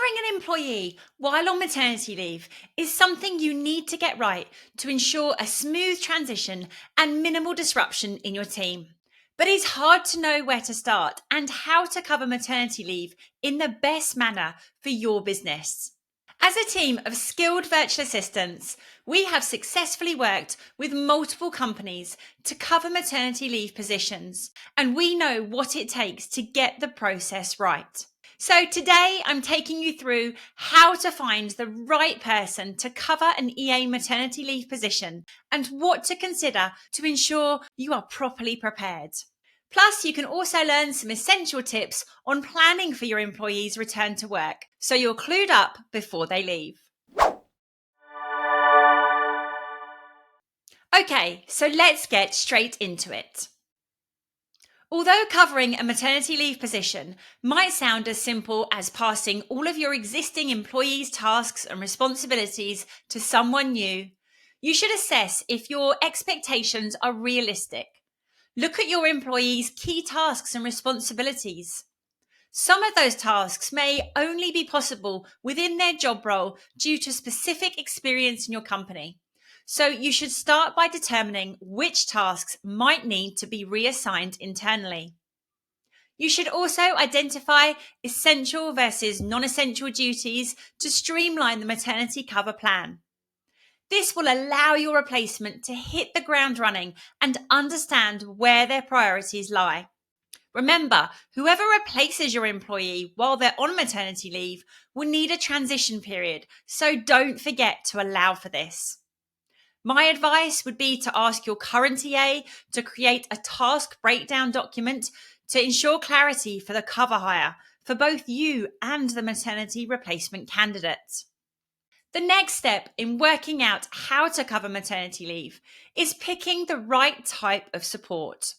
Covering an employee while on maternity leave is something you need to get right to ensure a smooth transition and minimal disruption in your team. But it's hard to know where to start and how to cover maternity leave in the best manner for your business. As a team of skilled virtual assistants, we have successfully worked with multiple companies to cover maternity leave positions, and we know what it takes to get the process right. So today I'm taking you through how to find the right person to cover an EA maternity leave position and what to consider to ensure you are properly prepared. Plus, you can also learn some essential tips on planning for your employees' return to work, so you're clued up before they leave. Okay, so let's get straight into it. Although covering a maternity leave position might sound as simple as passing all of your existing employees' tasks and responsibilities to someone new, you should assess if your expectations are realistic. Look at your employees' key tasks and responsibilities. Some of those tasks may only be possible within their job role due to specific experience in your company. So you should start by determining which tasks might need to be reassigned internally. You should also identify essential versus non-essential duties to streamline the maternity cover plan. This will allow your replacement to hit the ground running and understand where their priorities lie. Remember, whoever replaces your employee while they're on maternity leave will need a transition period, so don't forget to allow for this. My advice would be to ask your current EA to create a task breakdown document to ensure clarity for the cover hire for both you and the maternity replacement candidate. The next step in working out how to cover maternity leave is picking the right type of support.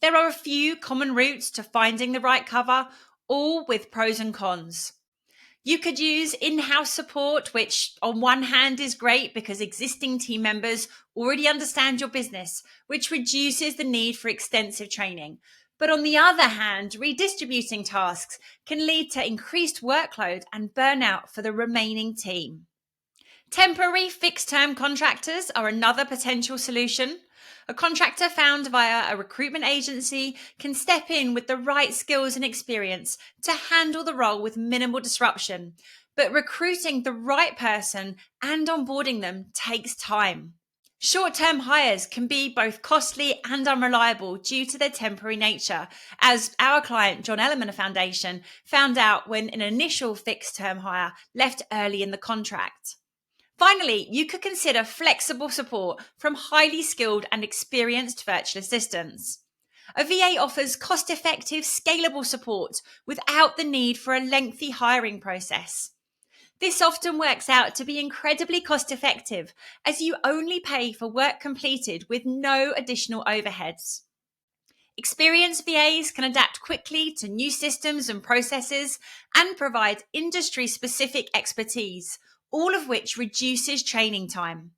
There are a few common routes to finding the right cover, all with pros and cons. You could use in-house support, which on one hand is great because existing team members already understand your business, which reduces the need for extensive training. But on the other hand, redistributing tasks can lead to increased workload and burnout for the remaining team. Temporary fixed-term contractors are another potential solution. A contractor found via a recruitment agency can step in with the right skills and experience to handle the role with minimal disruption. But recruiting the right person and onboarding them takes time. Short-term hires can be both costly and unreliable due to their temporary nature, as our client, John Ellerman Foundation, found out when an initial fixed-term hire left early in the contract. Finally, you could consider flexible support from highly skilled and experienced virtual assistants. A VA offers cost-effective, scalable support without the need for a lengthy hiring process. This often works out to be incredibly cost-effective, as you only pay for work completed with no additional overheads. Experienced VAs can adapt quickly to new systems and processes and provide industry-specific expertise, all of which reduces training time.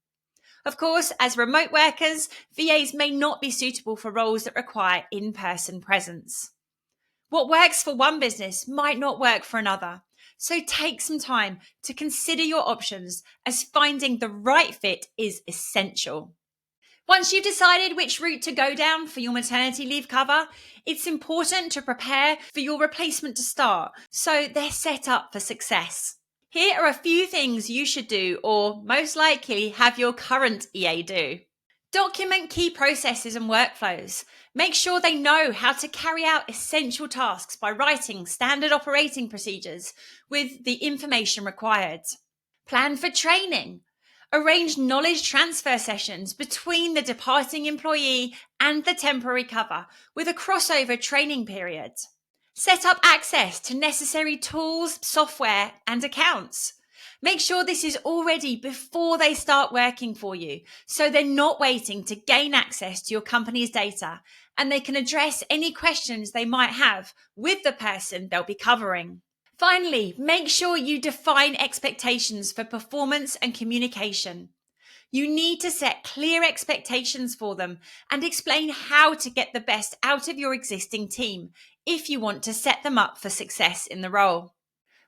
Of course, as remote workers, VAs may not be suitable for roles that require in-person presence. What works for one business might not work for another, so take some time to consider your options, as finding the right fit is essential. Once you've decided which route to go down for your maternity leave cover, it's important to prepare for your replacement to start so they're set up for success. Here are a few things you should do, or most likely have your current EA do. Document key processes and workflows. Make sure they know how to carry out essential tasks by writing standard operating procedures with the information required. Plan for training. Arrange knowledge transfer sessions between the departing employee and the temporary cover with a crossover training period. Set up access to necessary tools, software, and accounts. Make sure this is all ready before they start working for you, so they're not waiting to gain access to your company's data, and they can address any questions they might have with the person they'll be covering. Finally, make sure you define expectations for performance and communication. You need to set clear expectations for them and explain how to get the best out of your existing team if you want to set them up for success in the role.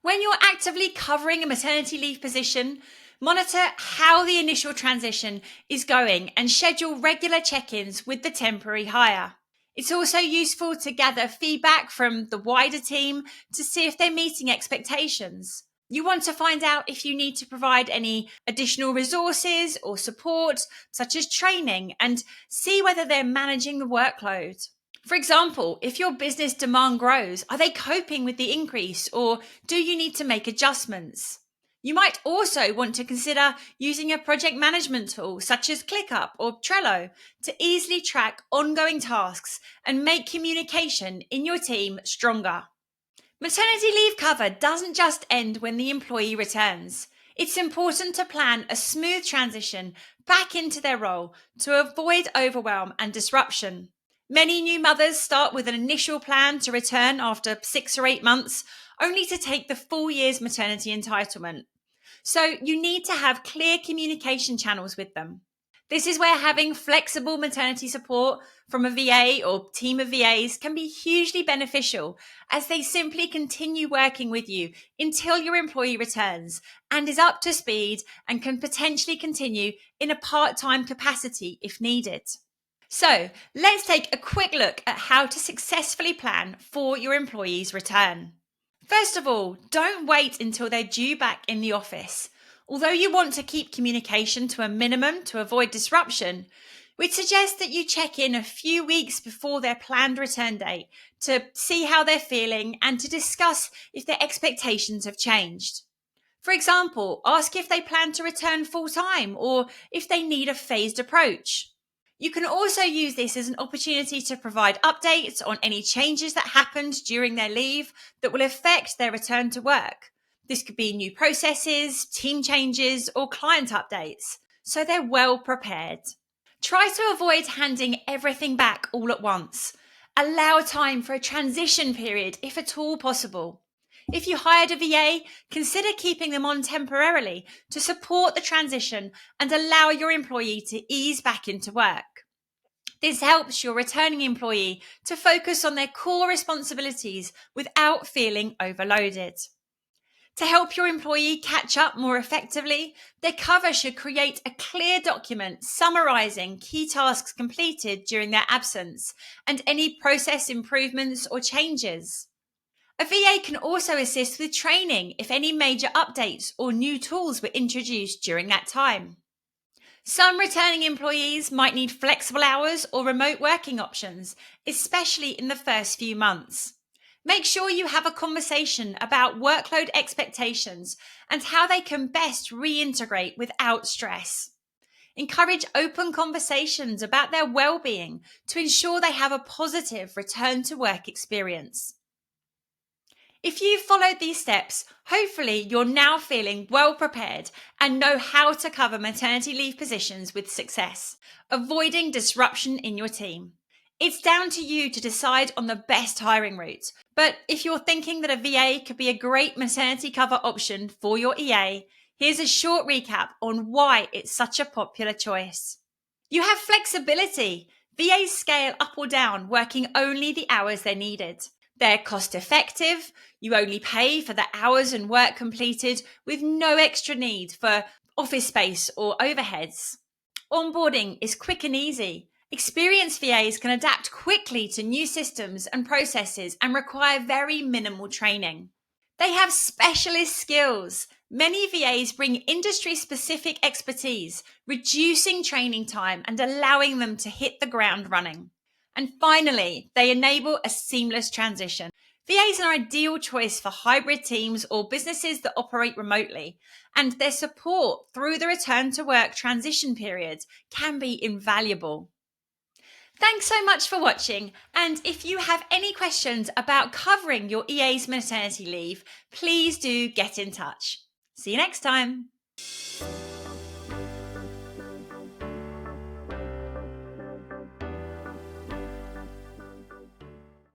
When you're actively covering a maternity leave position, monitor how the initial transition is going and schedule regular check-ins with the temporary hire. It's also useful to gather feedback from the wider team to see if they're meeting expectations. You want to find out if you need to provide any additional resources or support, such as training, and see whether they're managing the workload. For example, if your business demand grows, are they coping with the increase, or do you need to make adjustments? You might also want to consider using a project management tool such as ClickUp or Trello to easily track ongoing tasks and make communication in your team stronger. Maternity leave cover doesn't just end when the employee returns. It's important to plan a smooth transition back into their role to avoid overwhelm and disruption. Many new mothers start with an initial plan to return after 6 or 8 months, only to take the full year's maternity entitlement. So you need to have clear communication channels with them. This is where having flexible maternity support from a VA or team of VAs can be hugely beneficial, as they simply continue working with you until your employee returns and is up to speed and can potentially continue in a part-time capacity if needed. So let's take a quick look at how to successfully plan for your employee's return. First of all, don't wait until they're due back in the office. Although you want to keep communication to a minimum to avoid disruption, we'd suggest that you check in a few weeks before their planned return date to see how they're feeling and to discuss if their expectations have changed. For example, ask if they plan to return full-time or if they need a phased approach. You can also use this as an opportunity to provide updates on any changes that happened during their leave that will affect their return to work. This could be new processes, team changes, or client updates, so they're well prepared. Try to avoid handing everything back all at once. Allow time for a transition period if at all possible. If you hired a VA, consider keeping them on temporarily to support the transition and allow your employee to ease back into work. This helps your returning employee to focus on their core responsibilities without feeling overloaded. To help your employee catch up more effectively, their cover should create a clear document summarizing key tasks completed during their absence and any process improvements or changes. A VA can also assist with training if any major updates or new tools were introduced during that time. Some returning employees might need flexible hours or remote working options, especially in the first few months. Make sure you have a conversation about workload expectations and how they can best reintegrate without stress. Encourage open conversations about their well-being to ensure they have a positive return to work experience. If you've followed these steps, hopefully you're now feeling well prepared and know how to cover maternity leave positions with success, avoiding disruption in your team. It's down to you to decide on the best hiring route, but if you're thinking that a VA could be a great maternity cover option for your EA, here's a short recap on why it's such a popular choice. You have flexibility. VAs scale up or down, working only the hours they're needed. They're cost effective. You only pay for the hours and work completed with no extra need for office space or overheads. Onboarding is quick and easy. Experienced VAs can adapt quickly to new systems and processes and require very minimal training. They have specialist skills. Many VAs bring industry-specific expertise, reducing training time and allowing them to hit the ground running. And finally, they enable a seamless transition. VAs are an ideal choice for hybrid teams or businesses that operate remotely, and their support through the return to work transition period can be invaluable. Thanks so much for watching, and if you have any questions about covering your EA's maternity leave, please do get in touch. See you next time.